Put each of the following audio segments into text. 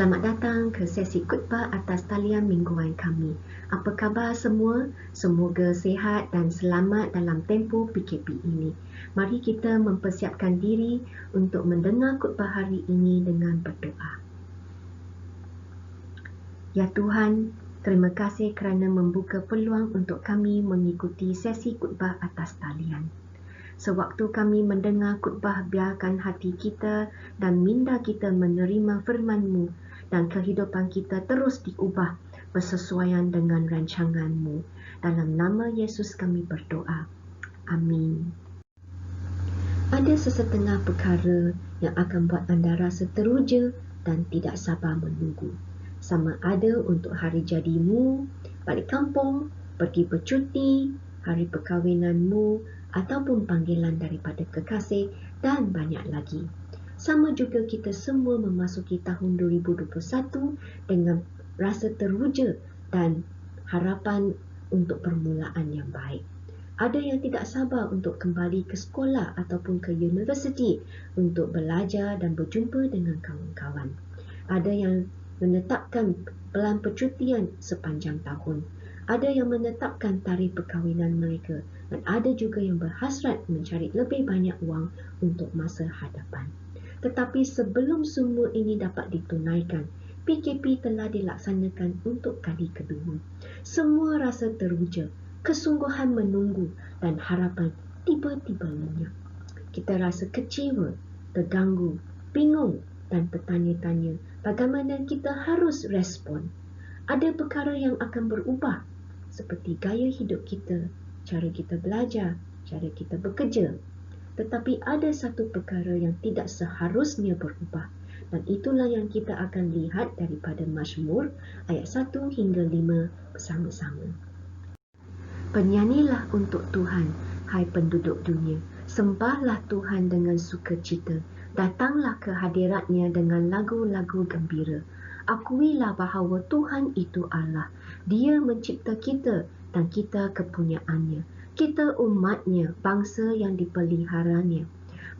Selamat datang ke sesi khutbah atas talian mingguan kami. Apa khabar semua? Semoga sihat dan selamat dalam tempoh PKP ini. Mari kita mempersiapkan diri untuk mendengar khutbah hari ini dengan berdoa. Ya Tuhan, terima kasih kerana membuka peluang untuk kami mengikuti sesi khutbah atas talian. Sewaktu kami mendengar khutbah, biarkan hati kita dan minda kita menerima firman-Mu dan kehidupan kita terus diubah bersesuaian dengan rancangan-Mu. Dalam nama Yesus kami berdoa. Amin. Ada sesetengah perkara yang akan buat anda rasa teruja dan tidak sabar menunggu. Sama ada untuk hari jadimu, balik kampung, pergi bercuti, hari perkahwinanmu, ataupun panggilan daripada kekasih dan banyak lagi. Sama juga kita semua memasuki tahun 2021 dengan rasa teruja dan harapan untuk permulaan yang baik. Ada yang tidak sabar untuk kembali ke sekolah ataupun ke universiti untuk belajar dan berjumpa dengan kawan-kawan. Ada yang menetapkan pelan percutian sepanjang tahun. Ada yang menetapkan tarikh perkahwinan mereka dan ada juga yang berhasrat mencari lebih banyak wang untuk masa hadapan. Tetapi sebelum semua ini dapat ditunaikan, PKP telah dilaksanakan untuk kali kedua. Semua rasa teruja, kesungguhan menunggu dan harapan tiba-tiba lenyap. Kita rasa kecewa, terganggu, bingung dan bertanya-tanya bagaimana kita harus respon. Ada perkara yang akan berubah seperti gaya hidup kita, cara kita belajar, cara kita bekerja. Tetapi ada satu perkara yang tidak seharusnya berubah dan itulah yang kita akan lihat daripada Mazmur ayat 1 hingga 5 bersama-sama. Bernyanyilah untuk Tuhan, hai penduduk dunia. Sembahlah Tuhan dengan sukacita. Datanglah ke hadiratnya dengan lagu-lagu gembira. Akuilah bahawa Tuhan itu Allah. Dia mencipta kita dan kita kepunyaannya. Kita umatnya, bangsa yang dipeliharanya.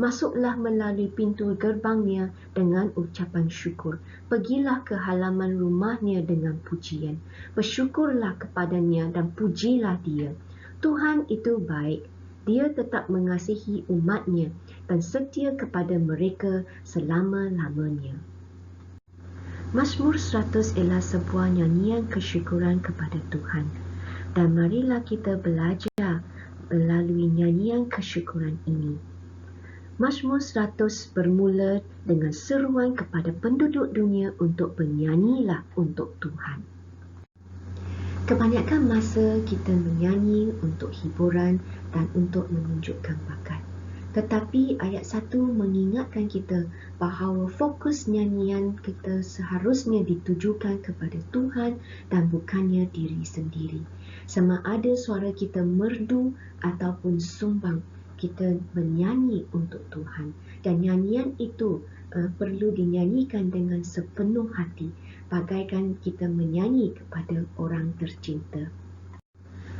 Masuklah melalui pintu gerbangnya dengan ucapan syukur. Pergilah ke halaman rumahnya dengan pujian. Bersyukurlah kepadanya dan pujilah dia. Tuhan itu baik. Dia tetap mengasihi umatnya dan setia kepada mereka selama-lamanya. Mazmur 100 ialah sebuah nyanyian kesyukuran kepada Tuhan. Dan marilah kita belajar melalui nyanyian kesyukuran ini. Mazmur 100 bermula dengan seruan kepada penduduk dunia untuk bernyanyilah untuk Tuhan. Kebanyakan masa kita menyanyi untuk hiburan dan untuk menunjukkan bakat. Tetapi ayat 1 mengingatkan kita bahawa fokus nyanyian kita seharusnya ditujukan kepada Tuhan dan bukannya diri sendiri. Sama ada suara kita merdu ataupun sumbang, kita menyanyi untuk Tuhan. Dan nyanyian itu perlu dinyanyikan dengan sepenuh hati, bagaikan kita menyanyi kepada orang tercinta.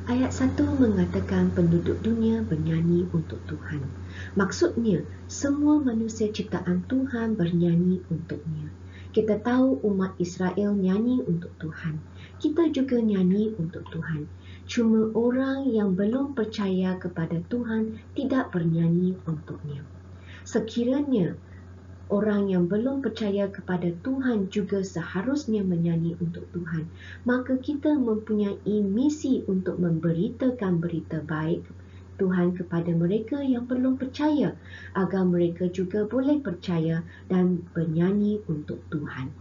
Ayat 1 mengatakan penduduk dunia bernyanyi untuk Tuhan. Maksudnya, semua manusia ciptaan Tuhan bernyanyi untuknya. Kita tahu umat Israel nyanyi untuk Tuhan. Kita juga nyanyi untuk Tuhan. Cuma orang yang belum percaya kepada Tuhan tidak bernyanyi untuknya. Sekiranya orang yang belum percaya kepada Tuhan juga seharusnya menyanyi untuk Tuhan, maka kita mempunyai misi untuk memberitakan berita baik Tuhan kepada mereka yang belum percaya, agar mereka juga boleh percaya dan bernyanyi untuk Tuhan.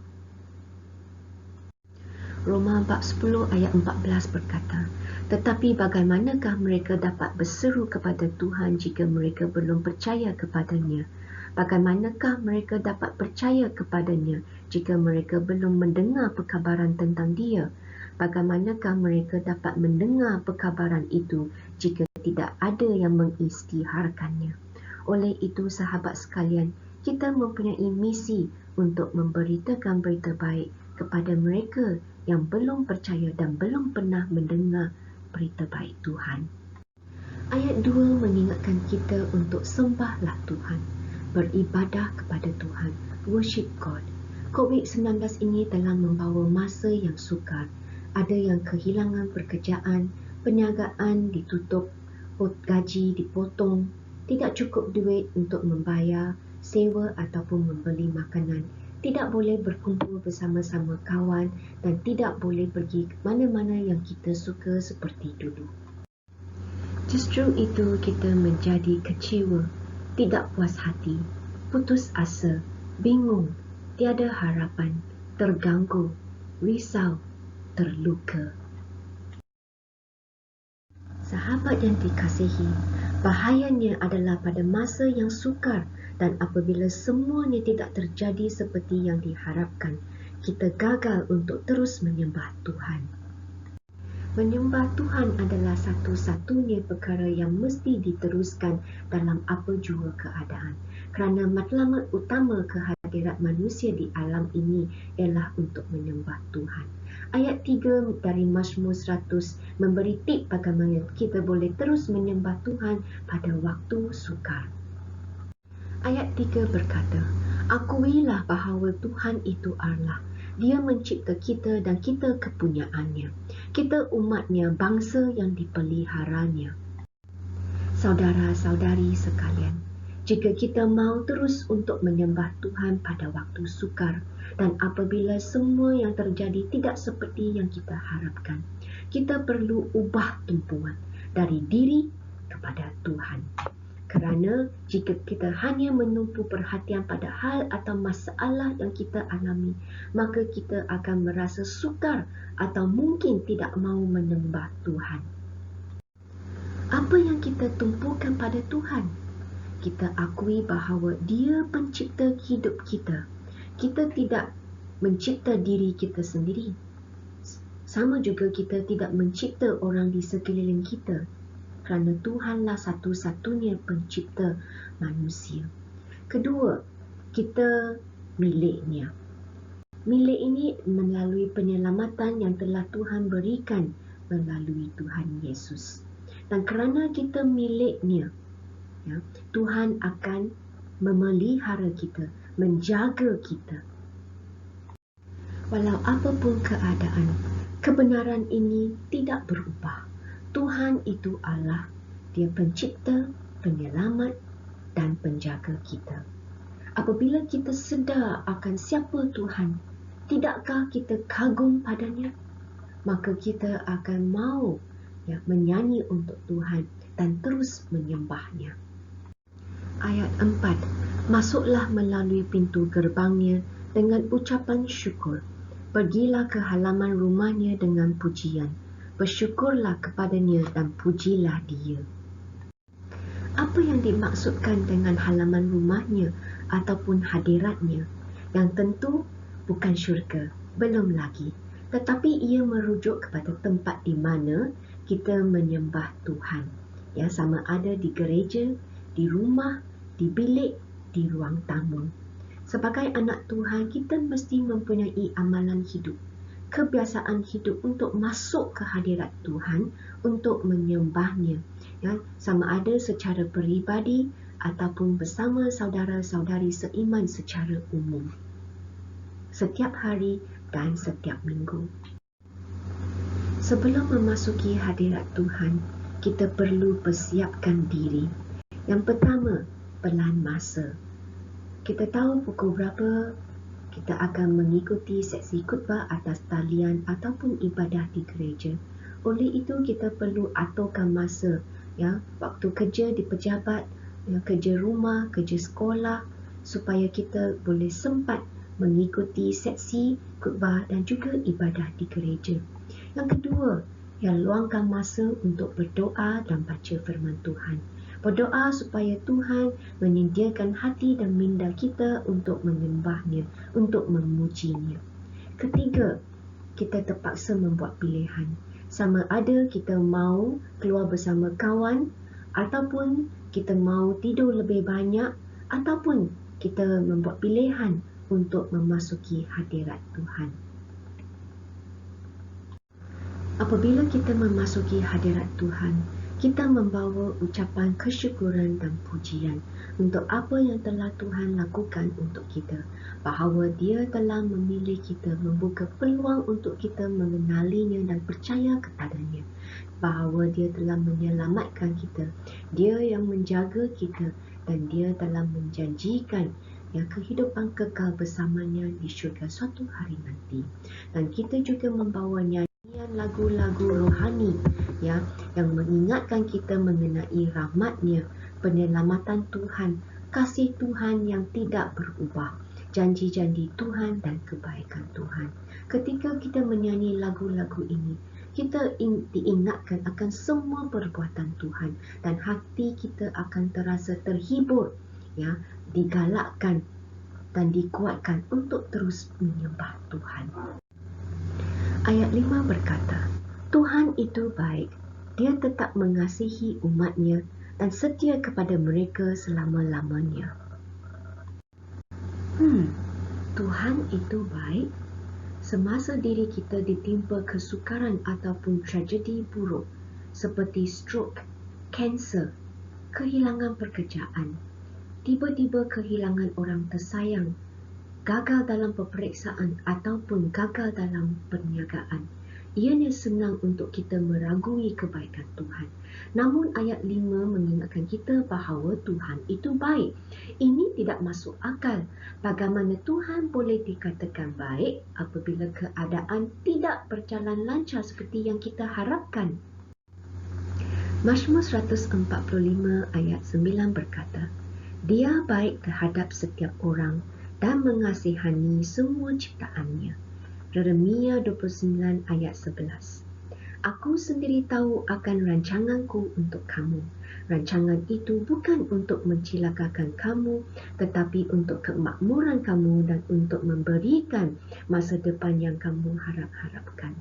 Roma bab 10 ayat 14 berkata, tetapi bagaimanakah mereka dapat berseru kepada Tuhan jika mereka belum percaya kepadanya? Bagaimanakah mereka dapat percaya kepadanya jika mereka belum mendengar perkabaran tentang dia? Bagaimanakah mereka dapat mendengar perkabaran itu jika tidak ada yang mengisytiharkannya? Oleh itu, sahabat sekalian, kita mempunyai misi untuk memberitakan berita baik kepada mereka yang belum percaya dan belum pernah mendengar berita baik Tuhan. Ayat 2 mengingatkan kita untuk sembahlah Tuhan, beribadah kepada Tuhan, worship God. COVID-19 ini telah membawa masa yang sukar. Ada yang kehilangan pekerjaan, perniagaan ditutup, gaji dipotong, tidak cukup duit untuk membayar sewa ataupun membeli makanan, tidak boleh berkumpul bersama-sama kawan dan tidak boleh pergi ke mana-mana yang kita suka seperti dulu. Justru itu kita menjadi kecewa, tidak puas hati, putus asa, bingung, tiada harapan, terganggu, risau, terluka. Sahabat yang dikasihi, bahayanya adalah pada masa yang sukar dan apabila semuanya tidak terjadi seperti yang diharapkan, kita gagal untuk terus menyembah Tuhan. Menyembah Tuhan adalah satu-satunya perkara yang mesti diteruskan dalam apa jua keadaan. Kerana matlamat utama kehadiran manusia di alam ini ialah untuk menyembah Tuhan. Ayat 3 dari Mazmur 100 memberi tip bagaimana kita boleh terus menyembah Tuhan pada waktu sukar. Ayat 3 berkata, "Akuilah bahawa Tuhan itu Allah. Dia mencipta kita dan kita kepunyaannya. Kita umatnya, bangsa yang dipeliharanya." Saudara-saudari sekalian, jika kita mau terus untuk menyembah Tuhan pada waktu sukar dan apabila semua yang terjadi tidak seperti yang kita harapkan, kita perlu ubah tumpuan dari diri kepada Tuhan. Kerana jika kita hanya menumpu perhatian pada hal atau masalah yang kita alami, maka kita akan merasa sukar atau mungkin tidak mahu menyembah Tuhan. Apa yang kita tumpukan pada Tuhan? Kita akui bahawa Dia pencipta hidup kita. Kita tidak mencipta diri kita sendiri. Sama juga kita tidak mencipta orang di sekeliling kita. Kerana Tuhanlah satu-satunya pencipta manusia. Kedua, kita miliknya. Milik ini melalui penyelamatan yang telah Tuhan berikan melalui Tuhan Yesus. Dan kerana kita miliknya, Tuhan akan memelihara kita, menjaga kita. Walau apapun keadaan, kebenaran ini tidak berubah. Tuhan itu Allah, Dia pencipta, penyelamat dan penjaga kita. Apabila kita sedar akan siapa Tuhan, tidakkah kita kagum padanya? Maka kita akan mahu menyanyi untuk Tuhan dan terus menyembahnya. Ayat 4, "Masuklah melalui pintu gerbangnya dengan ucapan syukur. Pergilah ke halaman rumahnya dengan pujian. Bersyukurlah kepadanya dan pujilah Dia." Apa yang dimaksudkan dengan halaman rumahnya ataupun hadiratnya? Yang tentu bukan syurga, belum lagi. Tetapi ia merujuk kepada tempat di mana kita menyembah Tuhan. Sama ada di gereja, di rumah, di bilik, di ruang tamu. Sebagai anak Tuhan, kita mesti mempunyai amalan hidup, kebiasaan hidup untuk masuk ke hadirat Tuhan untuk menyembahnya, sama ada secara peribadi ataupun bersama saudara-saudari seiman secara umum, setiap hari dan setiap minggu. Sebelum memasuki hadirat Tuhan, kita perlu persiapkan diri. Yang pertama, pelan masa. Kita tahu pukul berapa kita akan mengikuti sesi khutbah atas talian ataupun ibadah di gereja. Oleh itu kita perlu aturkan masa, waktu kerja di pejabat, kerja rumah, kerja sekolah, supaya kita boleh sempat mengikuti sesi khutbah dan juga ibadah di gereja. Yang kedua, luangkan masa untuk berdoa dan baca firman Tuhan. Berdoa supaya Tuhan menyediakan hati dan minda kita untuk menyembahnya, untuk memujinya. Ketiga, kita terpaksa membuat pilihan. Sama ada kita mau keluar bersama kawan, ataupun kita mau tidur lebih banyak, ataupun kita membuat pilihan untuk memasuki hadirat Tuhan. Apabila kita memasuki hadirat Tuhan, Kita membawa ucapan kesyukuran dan pujian untuk apa yang telah Tuhan lakukan untuk kita, bahawa Dia telah memilih kita, membuka peluang untuk kita mengenalinya dan percaya kepadanya, bahawa Dia telah menyelamatkan kita, Dia yang menjaga kita, dan Dia telah menjanjikan yang kehidupan kekal bersamanya di syurga suatu hari nanti. Dan kita juga membawa nyanyian lagu-lagu rohani yang mengingatkan kita mengenai rahmat-Nya, penyelamatan Tuhan, kasih Tuhan yang tidak berubah, janji-janji Tuhan dan kebaikan Tuhan. Ketika kita menyanyi lagu-lagu ini, kita diingatkan akan semua perbuatan Tuhan dan hati kita akan terasa terhibur, digalakkan dan dikuatkan untuk terus menyembah Tuhan. Ayat 5 berkata, Tuhan itu baik, Dia tetap mengasihi umat-Nya dan setia kepada mereka selama-lamanya. Tuhan itu baik. Semasa diri kita ditimpa kesukaran ataupun tragedi buruk seperti stroke, kanser, kehilangan pekerjaan, tiba-tiba kehilangan orang tersayang, gagal dalam peperiksaan ataupun gagal dalam perniagaan, ianya senang untuk kita meragui kebaikan Tuhan. Namun ayat 5 mengingatkan kita bahawa Tuhan itu baik. Ini tidak masuk akal. Bagaimana Tuhan boleh dikatakan baik apabila keadaan tidak berjalan lancar seperti yang kita harapkan? Mazmur 145 ayat 9 berkata, Dia baik terhadap setiap orang dan mengasihani semua ciptaannya. Yeremia 29 ayat 11. Aku sendiri tahu akan rancanganku untuk kamu. Rancangan itu bukan untuk mencelakakan kamu, tetapi untuk kemakmuran kamu dan untuk memberikan masa depan yang kamu harap-harapkan.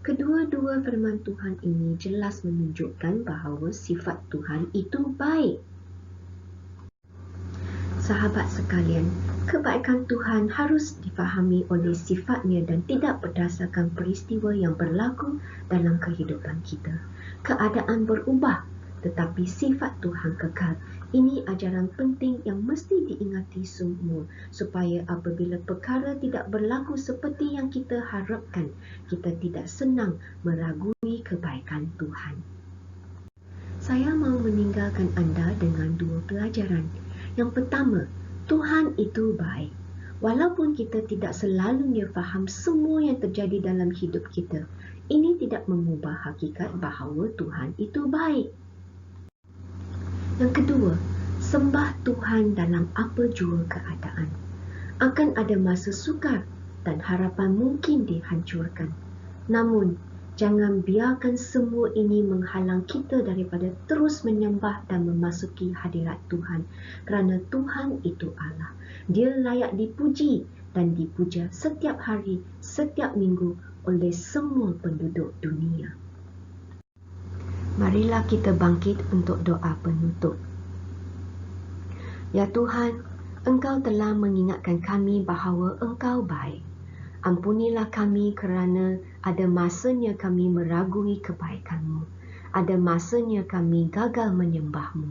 Kedua-dua firman Tuhan ini jelas menunjukkan bahawa sifat Tuhan itu baik. Sahabat sekalian, kebaikan Tuhan harus difahami oleh sifat-Nya dan tidak berdasarkan peristiwa yang berlaku dalam kehidupan kita. Keadaan berubah, tetapi sifat Tuhan kekal. Ini ajaran penting yang mesti diingati semua, supaya apabila perkara tidak berlaku seperti yang kita harapkan, kita tidak senang meragui kebaikan Tuhan. Saya mahu meninggalkan anda dengan dua pelajaran. Yang pertama, Tuhan itu baik. Walaupun kita tidak selalunya faham semua yang terjadi dalam hidup kita, ini tidak mengubah hakikat bahawa Tuhan itu baik. Yang kedua, sembah Tuhan dalam apa jua keadaan. Akan ada masa sukar dan harapan mungkin dihancurkan. Namun, jangan biarkan semua ini menghalang kita daripada terus menyembah dan memasuki hadirat Tuhan. Kerana Tuhan itu Allah. Dia layak dipuji dan dipuja setiap hari, setiap minggu oleh semua penduduk dunia. Marilah kita bangkit untuk doa penutup. Ya Tuhan, Engkau telah mengingatkan kami bahawa Engkau baik. Ampunilah kami kerana ada masanya kami meragui kebaikan-Mu. Ada masanya kami gagal menyembah-Mu.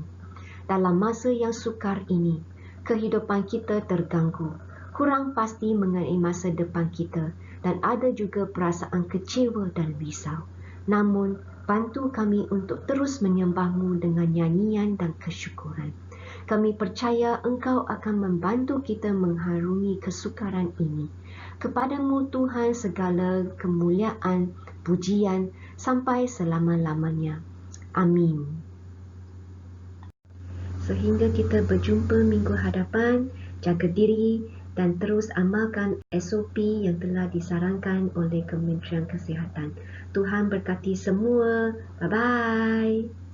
Dalam masa yang sukar ini, kehidupan kita terganggu, kurang pasti mengenai masa depan kita dan ada juga perasaan kecewa dan risau. Namun, bantu kami untuk terus menyembah-Mu dengan nyanyian dan kesyukuran. Kami percaya Engkau akan membantu kita mengharungi kesukaran ini. Kepadamu Tuhan segala kemuliaan, pujian sampai selama-lamanya. Amin. Sehingga kita berjumpa minggu hadapan, jaga diri dan terus amalkan SOP yang telah disarankan oleh Kementerian Kesihatan. Tuhan berkati semua. Bye-bye.